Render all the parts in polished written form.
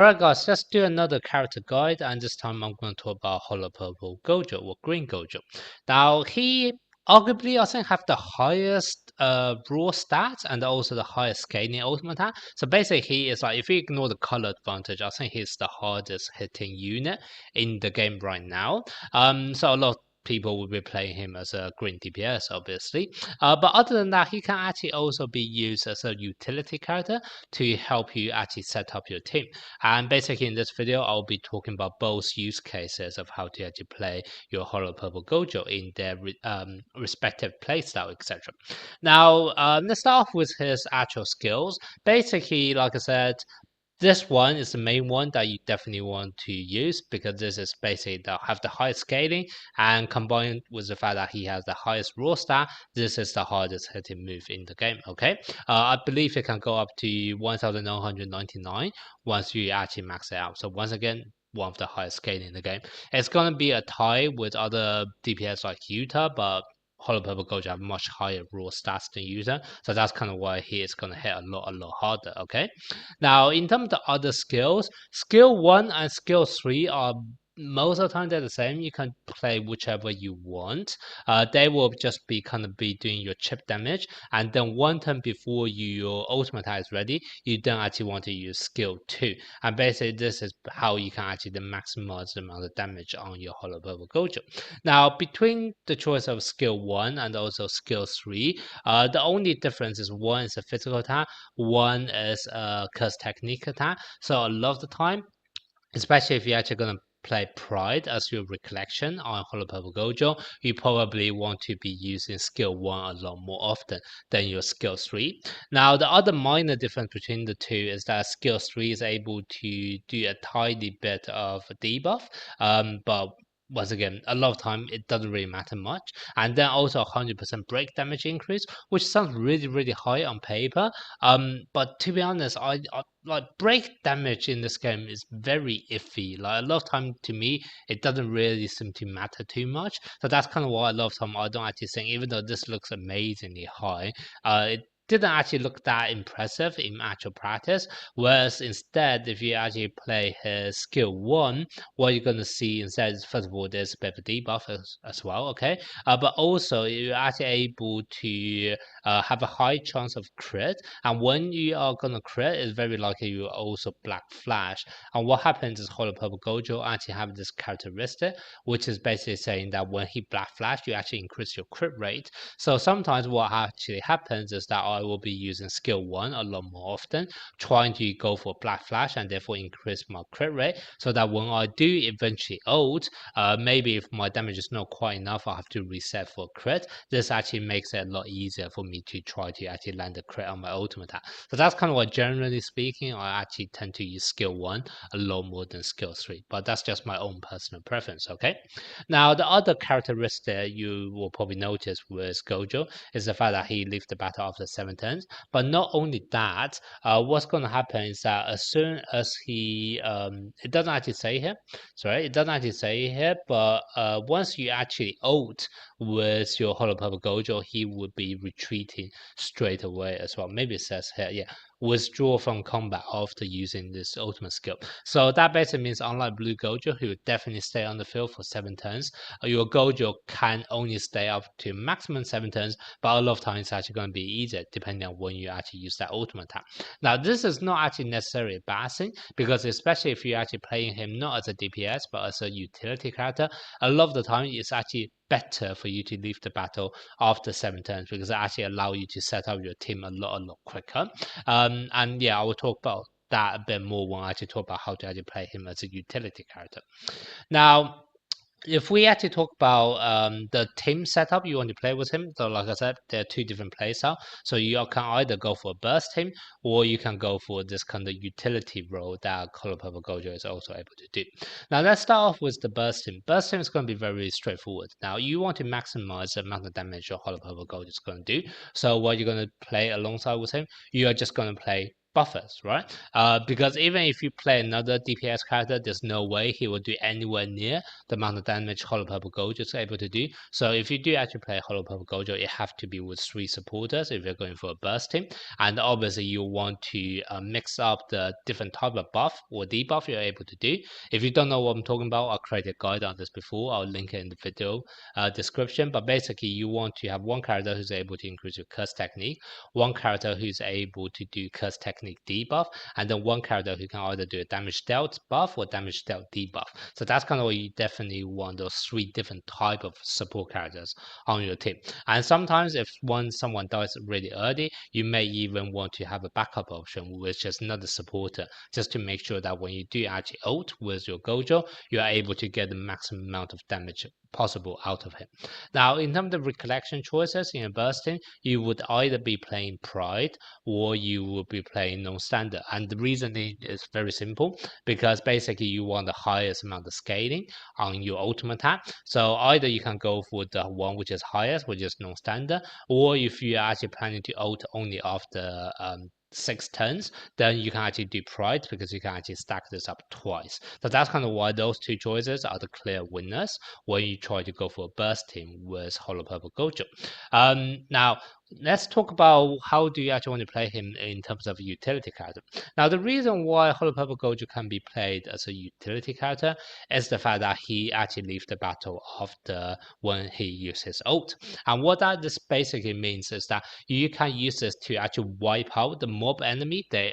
Alright guys, let's do another character guide, and this time I'm going to talk about Hollow Purple Gojo or Green Gojo. Now he arguably I think have the highest raw stats and also the highest scaling ultimate attack. So basically he is like, if you ignore the color advantage, I think he's the hardest hitting unit in the game right now. So a lot of people will be playing him as a green DPS obviously. But other than that, he can actually also be used as a utility character to help you actually set up your team. And basically in this video, I'll be talking about both use cases of how to actually play your Hollow Purple Gojo in their respective playstyle, etc. Now, let's start off with his actual skills. Basically, like I said, this one is the main one that you definitely want to use because this is basically have the highest scaling, and combined with the fact that he has the highest raw stat, this is the hardest hitting move in the game. Okay, I believe it can go up to 1999 once you actually max it out. So once again, one of the highest scaling in the game. It's gonna be a tie with other DPS like Utah, but Hollow Purple Gojo have much higher raw stats than Utah, so that's kind of why he is gonna hit a lot harder. Okay. Now, in terms of the other skills, skill 1 and skill 3 are most of the time they're the same. You can play whichever you want. They will just be kind of be doing your chip damage, and then one turn before your ultimate attack is ready, you don't actually want to use skill 2. And basically, this is how you can actually maximize the amount of damage on your Hollow Purple Gojo. Now, between the choice of skill 1 and also skill 3, the only difference is one is a physical attack, one is a curse technique attack. So a lot of the time, especially if you're actually going to play Pride as your recollection on Hollow Purple Gojo, you probably want to be using skill 1 a lot more often than your skill 3. Now, the other minor difference between the two is that skill 3 is able to do a tiny bit of debuff, but once again, a lot of time it doesn't really matter much. And then also 100% break damage increase, which sounds really high on paper. But to be honest, I like break damage in this game is very iffy. Like a lot of time to me, it doesn't really seem to matter too much. So that's kind of why a lot of time I don't actually think, even though this looks amazingly high, it didn't actually look that impressive in actual practice. Whereas instead, if you actually play his skill 1, what you're going to see instead is, first of all, there's a bit of a debuff as well, okay? But also, you're actually able to have a high chance of crit, and when you are going to crit, it's very likely you also black flash. And what happens is Hollow Purple Gojo actually have this characteristic, which is basically saying that when he black flash, you actually increase your crit rate. So sometimes what actually happens is that I will be using skill 1 a lot more often, trying to go for black flash and therefore increase my crit rate, so that when I do eventually ult, maybe if my damage is not quite enough, I have to reset for crit. This actually makes it a lot easier for me to try to actually land a crit on my ultimate attack. So that's kind of why, generally speaking, I actually tend to use skill 1 a lot more than skill 3, but that's just my own personal preference. Okay, now the other characteristic you will probably notice with Gojo is the fact that he leaves the battle after 7 turns. But not only that, what's going to happen is that as soon as he it doesn't actually say here, sorry, it doesn't actually say here, but once you actually ult with your Hollow Purple Gojo, he would be retreating straight away as well. Maybe it says here, yeah, withdraw from combat after using this ultimate skill. So that basically means, unlike Blue Gojo, who would definitely stay on the field for 7 turns, your Gojo can only stay up to maximum 7 turns, but a lot of times it's actually going to be easier depending on when you actually use that ultimate attack. Now, this is not actually necessarily a bad thing, because especially if you're actually playing him not as a DPS but as a utility character, a lot of the time it's actually better for you to leave the battle after 7 turns, because it actually allows you to set up your team a lot quicker. And yeah, I will talk about that a bit more when I actually talk about how to actually play him as a utility character. Now, if we actually talk about the team setup you want to play with him, so like I said, there are 2 different playstyles. So you can either go for a burst team, or you can go for this kind of utility role that Hollow Purple Gojo is also able to do. Now let's start off with the burst team. Burst team is going to be very straightforward. Now you want to maximize the amount of damage your Hollow Purple Gojo is going to do. So what you're going to play alongside with him, you are just going to play buffers, right? Because even if you play another DPS character, there's no way he will do anywhere near the amount of damage Hollow Purple Gojo is able to do. So if you do actually play Hollow Purple Gojo, it have to be with 3 supporters if you're going for a burst team. And obviously you want to mix up the different type of buff or debuff you're able to do. If you don't know what I'm talking about, I'll create a guide on this before. I'll link it in the video description. But basically you want to have one character who's able to increase your curse technique, one character who's able to do curse technique debuff, and then one character who can either do a damage dealt buff or damage dealt debuff. So that's kind of what you definitely want, those 3 different type of support characters on your team. And sometimes if someone dies really early, you may even want to have a backup option, which is another supporter, just to make sure that when you do actually ult with your Gojo, you are able to get the maximum amount of damage possible out of him. Now, in terms of recollection choices in a bursting, you would either be playing Pride or you would be playing non-standard. And the reasoning is very simple, because basically you want the highest amount of scaling on your ultimate attack. So either you can go for the one which is highest, which is non-standard, or if you are actually planning to ult only after 6 turns, then you can actually do Pride, because you can actually stack this up twice. So that's kind of why those 2 choices are the clear winners when you try to go for a burst team with Hollow Purple Gojo. Now, let's talk about how do you actually want to play him in terms of a utility character. Now, the reason why Hollow Purple Gojo can be played as a utility character is the fact that he actually leaves the battle after when he uses his ult. And what that this basically means is that you can use this to actually wipe out the mob enemy they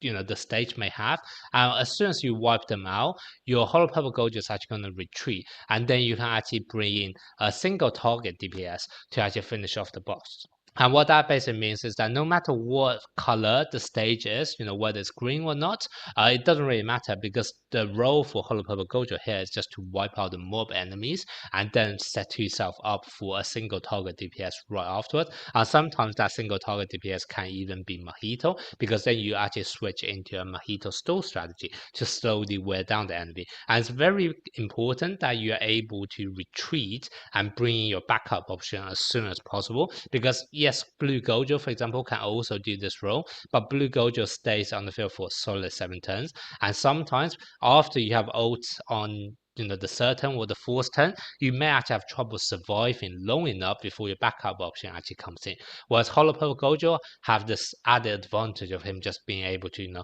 the stage may have. As soon as you wipe them out, your Hollow Purple Gojo is actually going to retreat, and then you can actually bring in a single target DPS to actually finish off the boss. And what that basically means is that no matter what color the stage is, whether it's green or not, it doesn't really matter, because the role for Hollow Purple Gojo here is just to wipe out the mob enemies and then set yourself up for a single target DPS right afterwards. And sometimes that single target DPS can even be Mojito, because then you actually switch into a Mojito stall strategy to slowly wear down the enemy. And it's very important that you are able to retreat and bring in your backup option as soon as possible, because yes, Blue Gojo, for example, can also do this role, but Blue Gojo stays on the field for solid 7 turns, and sometimes after you have ults on the 3rd turn or the 4th turn, you may actually have trouble surviving long enough before your backup option actually comes in. Whereas Hollow Purple Gojo have this added advantage of him just being able to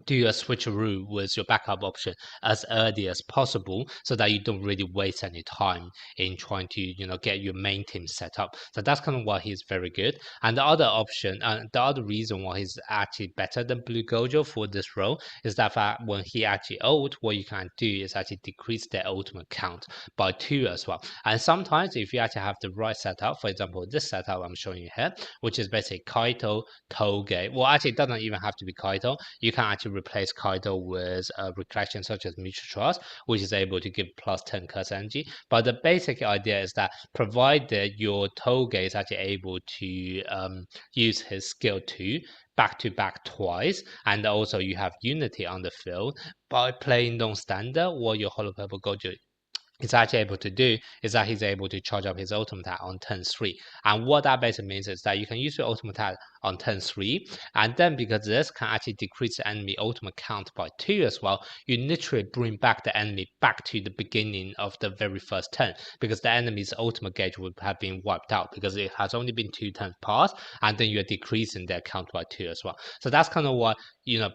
do a switcheroo with your backup option as early as possible, so that you don't really waste any time in trying to get your main team set up. So that's kind of why he's very good. And the other option, the other reason why he's actually better than Blue Gojo for this role is that when he actually ult, what you can do is actually decrease their ultimate count by 2 as well. And sometimes if you actually have the right setup, for example this setup I'm showing you here, which is basically Kaito, Toge, well actually it doesn't even have to be Kaito, you can actually replace Kaido with a recollection such as Mutual Trust, which is able to give plus 10 curse energy. But the basic idea is that provided your Toge is actually able to use his skill 2 back to back twice, and also you have Unity on the field, by playing non-standard, what your Hollow Purple Gojo is actually able to do is that he's able to charge up his ultimate attack on turn 3. And what that basically means is that you can use your ultimate attack on turn 3, and then because this can actually decrease the enemy ultimate count by 2 as well, you literally bring back the enemy back to the beginning of the very first turn, because the enemy's ultimate gauge would have been wiped out, because it has only been 2 turns past, and then you're decreasing their count by 2 as well. So that's kind of what,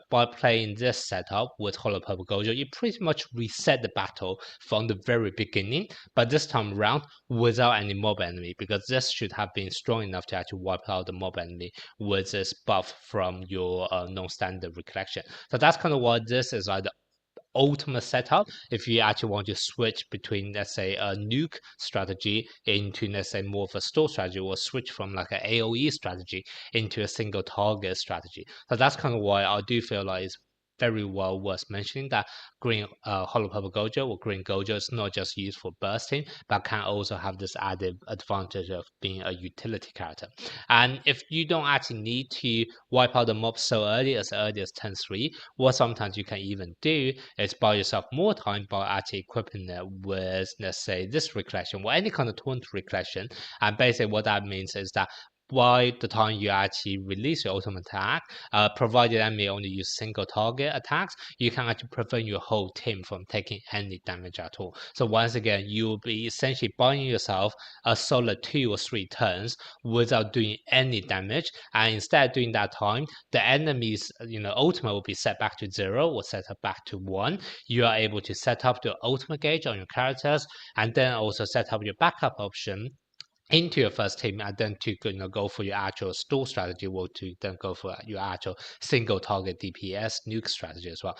by playing this setup with Hollow Purple Gojo, you pretty much reset the battle from the very beginning, but this time around without any mob enemy, because this should have been strong enough to actually wipe out the mob enemy with this buff from your non-standard recollection. So that's kind of what this is like, the ultimate setup if you actually want to switch between, let's say, a nuke strategy into, let's say, more of a stall strategy, or switch from like an AoE strategy into a single target strategy. So that's kind of why I do feel like it's very well worth mentioning that green Hollow Purple Gojo or Green Gojo is not just used for bursting, but can also have this added advantage of being a utility character. And if you don't actually need to wipe out the mob so early as turn 3, what sometimes you can even do is buy yourself more time by actually equipping it with, let's say, this recollection or any kind of taunt recollection. And basically what that means is that by the time you actually release your ultimate attack, provided enemy only use single target attacks, you can actually prevent your whole team from taking any damage at all. So once again, you will be essentially buying yourself a solid 2 or 3 turns without doing any damage, and instead during that time, the enemy's ultimate will be set back to 0 or set up back to 1. You are able to set up the ultimate gauge on your characters, and then also set up your backup option into your first team, and then to go for your actual stall strategy, or to then go for your actual single target DPS nuke strategy as well.